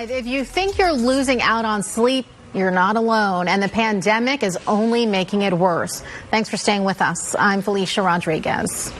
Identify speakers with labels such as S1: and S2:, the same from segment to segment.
S1: If you think you're losing out on sleep, you're not alone, and the pandemic is only making it worse. Thanks for staying with us. I'm Felicia Rodriguez.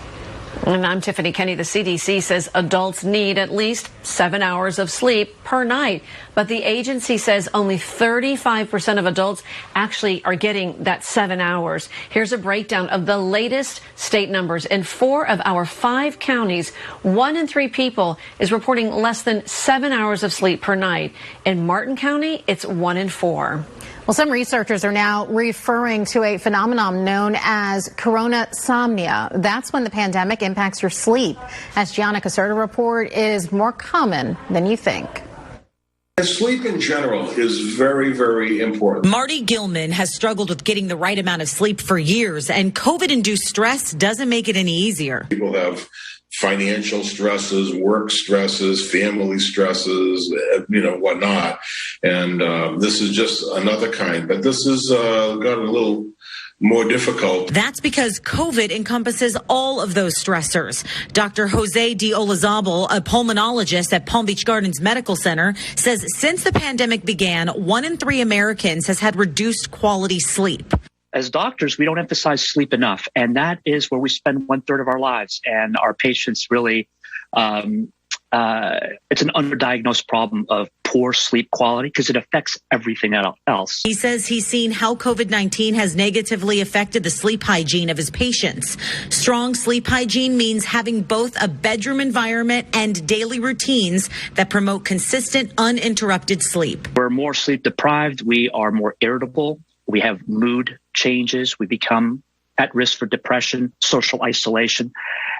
S2: And I'm Tiffany Kenny. The CDC says adults need at least 7 hours of sleep per night. But the agency says only 35% of adults actually are getting that 7 hours. Here's a breakdown of the latest state numbers. In 4 of our 5 counties, 1 in 3 people is reporting less than 7 hours of sleep per night. In Martin County, it's 1 in 4.
S1: Well, some researchers are now referring to a phenomenon known as coronasomnia. That's when the pandemic impacts your sleep. As Gianna Caserta report, it is more common than you think.
S3: Sleep in general is very, very important.
S4: Marty Gilman has struggled with getting the right amount of sleep for years, and COVID-induced stress doesn't make it any easier.
S3: People have financial stresses, work stresses, family stresses, whatnot. And this is just another kind. But this has gotten a little more difficult.
S4: That's because COVID encompasses all of those stressors. Dr. Jose D. Olazabal, a pulmonologist at Palm Beach Gardens Medical Center, says since the pandemic began, 1 in 3 Americans has had reduced quality sleep.
S5: As doctors, we don't emphasize sleep enough, and that is where we spend 1/3 of our lives. And our patients really, it's an underdiagnosed problem of poor sleep quality because it affects everything else.
S4: He says he's seen how COVID-19 has negatively affected the sleep hygiene of his patients. Strong sleep hygiene means having both a bedroom environment and daily routines that promote consistent, uninterrupted sleep.
S5: We're more sleep deprived. We are more irritable. We have mood changes. We become at risk for depression, social isolation,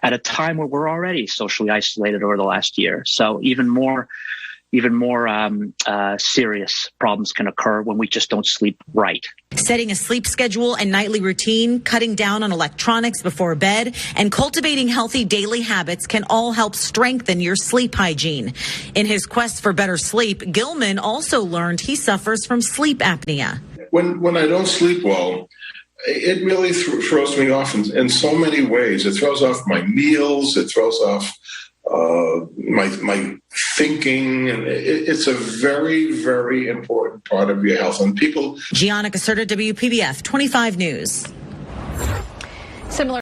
S5: at a time where we're already socially isolated over the last year. So even more serious problems can occur when we just don't sleep right.
S4: Setting a sleep schedule and nightly routine, cutting down on electronics before bed, and cultivating healthy daily habits can all help strengthen your sleep hygiene. In his quest for better sleep, Gilman also learned he suffers from sleep apnea.
S3: When I don't sleep well, it really throws me off in so many ways. It throws off my meals. It throws off my thinking. And it's a very, very important part of your health. And people.
S4: Gianna Caserta, WPBF 25 News.
S1: Similar.